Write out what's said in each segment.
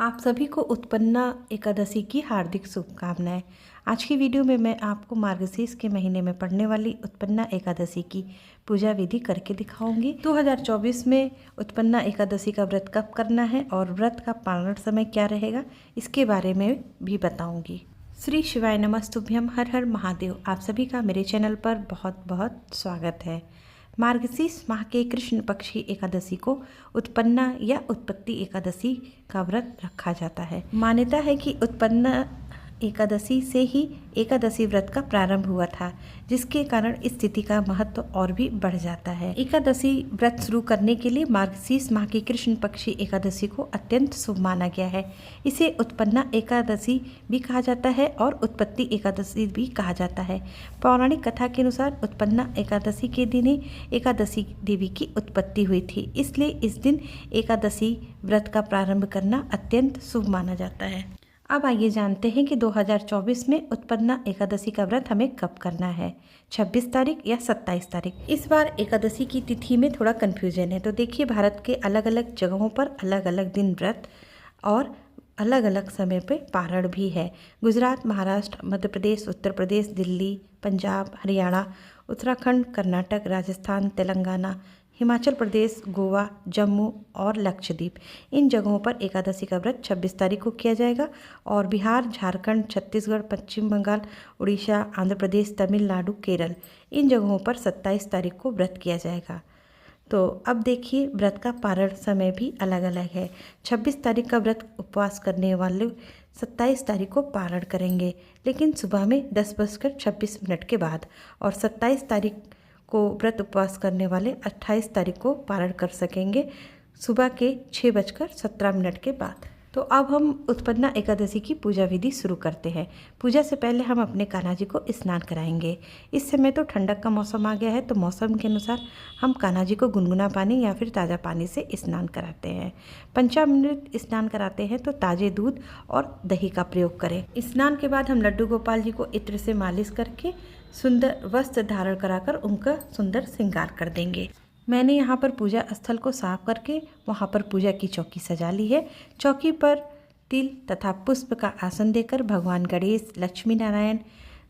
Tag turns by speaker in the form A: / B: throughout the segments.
A: आप सभी को उत्पन्ना एकादशी की हार्दिक शुभकामनाएं। आज की वीडियो में मैं आपको मार्गशीर्ष के महीने में पड़ने वाली उत्पन्ना एकादशी की पूजा विधि करके दिखाऊंगी। 2024 में उत्पन्ना एकादशी का व्रत कब करना है और व्रत का पारण समय क्या रहेगा, इसके बारे में भी बताऊंगी। श्री शिवाय नमस्तुभ्यम, हर हर महादेव। आप सभी का मेरे चैनल पर बहुत बहुत स्वागत है। मार्गशीर्ष माह के कृष्ण पक्षी एकादशी को उत्पन्ना या उत्पत्ति एकादशी का व्रत रखा जाता है। मान्यता है कि उत्पन्ना एकादशी से ही एकादशी व्रत का प्रारंभ हुआ था, जिसके कारण इस तिथि का महत्व और भी बढ़ जाता है। एकादशी व्रत शुरू करने के लिए मार्गशीर्ष माह की कृष्ण पक्षी एकादशी को अत्यंत शुभ माना गया है। इसे उत्पन्ना एकादशी भी कहा जाता है और उत्पत्ति एकादशी भी कहा जाता है। पौराणिक कथा के अनुसार उत्पन्ना एकादशी के दिन ही एकादशी देवी की उत्पत्ति हुई थी, इसलिए इस दिन एकादशी व्रत का प्रारंभ करना अत्यंत शुभ माना जाता है। अब आइए जानते हैं कि 2024 में उत्पन्ना एकादशी का व्रत हमें कब करना है, 26 तारीख या 27 तारीख। इस बार एकादशी की तिथि में थोड़ा कन्फ्यूजन है, तो देखिए भारत के अलग अलग जगहों पर अलग अलग दिन व्रत और अलग अलग समय पे पारण भी है। गुजरात, महाराष्ट्र, मध्य प्रदेश, उत्तर प्रदेश, दिल्ली, पंजाब, हरियाणा, उत्तराखंड, कर्नाटक, राजस्थान, तेलंगाना, हिमाचल प्रदेश, गोवा, जम्मू और लक्षद्वीप, इन जगहों पर एकादशी का व्रत 26 तारीख को किया जाएगा। और बिहार, झारखंड, छत्तीसगढ़, पश्चिम बंगाल, उड़ीसा, आंध्र प्रदेश, तमिलनाडु, केरल, इन जगहों पर 27 तारीख को व्रत किया जाएगा। तो अब देखिए व्रत का पारण समय भी अलग अलग है। 26 तारीख का व्रत उपवास करने वाले 27 तारीख को पारण करेंगे, लेकिन सुबह में 10:26 के बाद, और 27 तारीख को व्रत उपवास करने वाले 28 तारीख को पारण कर सकेंगे सुबह के 6:17 के बाद। तो अब हम उत्पन्ना एकादशी की पूजा विधि शुरू करते हैं। पूजा से पहले हम अपने कान्हा जी को स्नान कराएंगे। इस समय तो ठंडक का मौसम आ गया है, तो मौसम के अनुसार हम कान्हा जी को गुनगुना पानी या फिर ताज़ा पानी से स्नान कराते हैं। पंचामृत स्नान कराते हैं तो ताज़े दूध और दही का प्रयोग करें। स्नान के बाद हम लड्डू गोपाल जी को इत्र से मालिश करके सुंदर वस्त्र धारण कराकर उनका सुंदर श्रृंगार कर देंगे। मैंने यहाँ पर पूजा स्थल को साफ करके वहाँ पर पूजा की चौकी सजा ली है। चौकी पर तिल तथा पुष्प का आसन देकर भगवान गणेश, लक्ष्मी नारायण,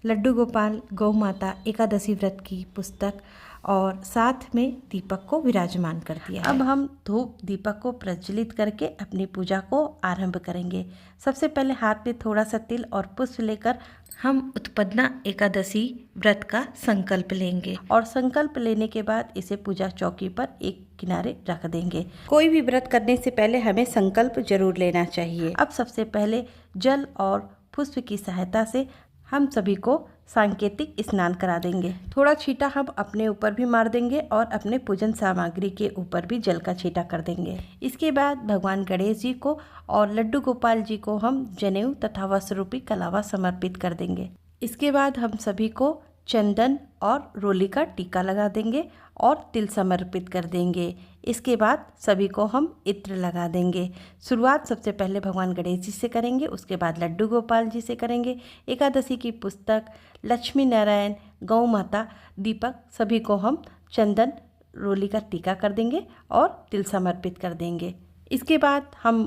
A: लड्डू गोपाल, गौ माता, एकादशी व्रत की पुस्तक और साथ में दीपक को विराजमान कर दिया। अब हम धूप दीपक को प्रज्वलित करके अपनी पूजा को आरंभ करेंगे। सबसे पहले हाथ में थोड़ा सा तिल और पुष्प लेकर हम उत्पन्ना एकादशी व्रत का संकल्प लेंगे, और संकल्प लेने के बाद इसे पूजा चौकी पर एक किनारे रख देंगे। कोई भी व्रत करने से पहले हमें संकल्प जरूर लेना चाहिए। अब सबसे पहले जल और पुष्प की सहायता से हम सभी को सांकेतिक स्नान करा देंगे। थोड़ा छींटा हम अपने ऊपर भी मार देंगे और अपने पूजन सामग्री के ऊपर भी जल का छींटा कर देंगे। इसके बाद भगवान गणेश जी को और लड्डू गोपाल जी को हम जनेऊ तथा वस्त्र रूपी कलावा समर्पित कर देंगे। इसके बाद हम सभी को चंदन और रोली का टीका लगा देंगे और तिल समर्पित कर देंगे। इसके बाद सभी को हम इत्र लगा देंगे। शुरुआत सबसे पहले भगवान गणेश जी से करेंगे, उसके बाद लड्डू गोपाल जी से करेंगे। एकादशी की पुस्तक, लक्ष्मी नारायण, गौ माता, दीपक, सभी को हम चंदन रोली का टीका कर देंगे और तिल समर्पित कर देंगे। इसके बाद हम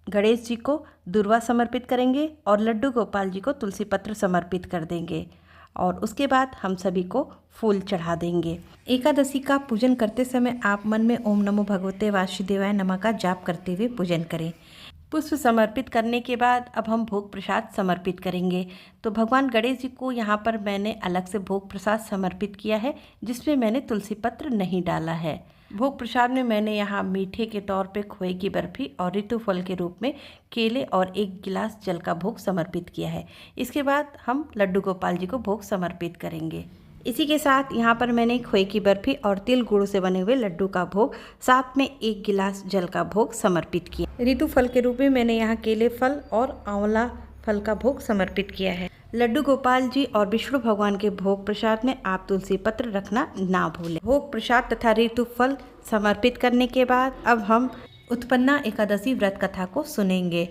A: गणेश जी को दुर्वा समर्पित करेंगे और लड्डू गोपाल जी को तुलसी पत्र समर्पित कर देंगे, और उसके बाद हम सभी को फूल चढ़ा देंगे। एकादशी का पूजन करते समय आप मन में ओम नमो भगवते वासुदेवाय नमः का जाप करते हुए पूजन करें। पुष्प समर्पित करने के बाद अब हम भोग प्रसाद समर्पित करेंगे। तो भगवान गणेश जी को यहाँ पर मैंने अलग से भोग प्रसाद समर्पित किया है, जिसमें मैंने तुलसी पत्र नहीं डाला है। भोग प्रसाद में मैंने यहाँ मीठे के तौर पे खोए की बर्फी और ऋतु फल के रूप में केले और 1 गिलास जल का भोग समर्पित किया है। इसके बाद हम लड्डू गोपाल जी को भोग समर्पित करेंगे। इसी के साथ यहाँ पर मैंने खोए की बर्फी और तिल गुड़ से बने हुए लड्डू का भोग, साथ में 1 गिलास जल का भोग समर्पित किया। ऋतु फल के रूप में मैंने यहाँ केले फल और आंवला फल का भोग समर्पित किया है। लड्डू गोपाल जी और विष्णु भगवान के भोग प्रसाद में आप तुलसी पत्र रखना ना भूलें। भोग प्रसाद तथा ऋतु फल समर्पित करने के बाद अब हम उत्पन्ना एकादशी व्रत कथा को सुनेंगे।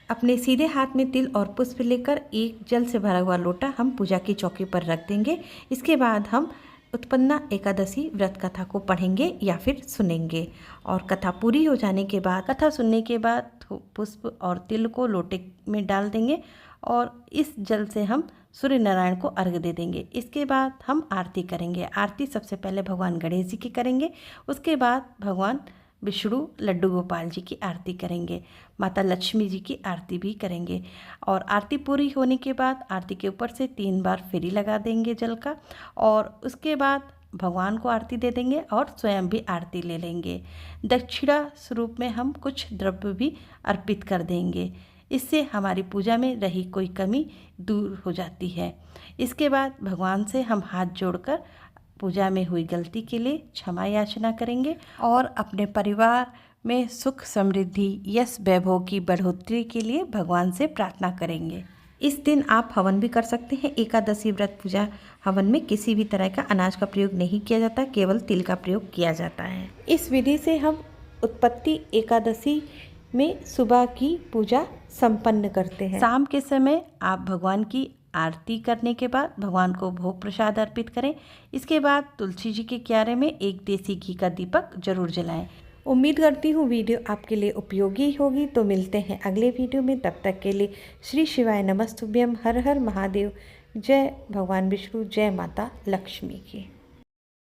A: अपने सीधे हाथ में तिल और पुष्प लेकर एक जल से भरा हुआ लोटा हम पूजा की चौकी पर रख देंगे। इसके बाद हम उत्पन्ना एकादशी व्रत कथा को पढ़ेंगे या फिर सुनेंगे, और कथा पूरी हो जाने के बाद, कथा सुनने के बाद पुष्प और तिल को लोटे में डाल देंगे और इस जल से हम सूर्य नारायण को अर्घ्य दे देंगे। इसके बाद हम आरती करेंगे। आरती सबसे पहले भगवान गणेश जी की करेंगे, उसके बाद भगवान विष्णु लड्डू गोपाल जी की आरती करेंगे, माता लक्ष्मी जी की आरती भी करेंगे। और आरती पूरी होने के बाद आरती के ऊपर से 3 बार फेरी लगा देंगे जल का, और उसके बाद भगवान को आरती दे देंगे और स्वयं भी आरती ले लेंगे। दक्षिणा स्वरूप में हम कुछ द्रव्य भी अर्पित कर देंगे। इससे हमारी पूजा में रही कोई कमी दूर हो जाती है। इसके बाद भगवान से हम हाथ जोड़कर पूजा में हुई गलती के लिए क्षमा याचना करेंगे और अपने परिवार में सुख समृद्धि यश वैभव की बढ़ोतरी के लिए भगवान से प्रार्थना करेंगे। इस दिन आप हवन भी कर सकते हैं। एकादशी व्रत पूजा हवन में किसी भी तरह का अनाज का प्रयोग नहीं किया जाता, केवल तिल का प्रयोग किया जाता है। इस विधि से हम उत्पत्ति एकादशी में सुबह की पूजा संपन्न करते हैं। शाम के समय आप भगवान की आरती करने के बाद भगवान को भोग प्रसाद अर्पित करें। इसके बाद तुलसी जी के क्यारे में एक देसी घी का दीपक जरूर जलाएं। उम्मीद करती हूँ वीडियो आपके लिए उपयोगी होगी। तो मिलते हैं अगले वीडियो में, तब तक के लिए श्री शिवाय नमस्तुभ्यम। हर हर महादेव। जय भगवान विष्णु, जय माता लक्ष्मी की।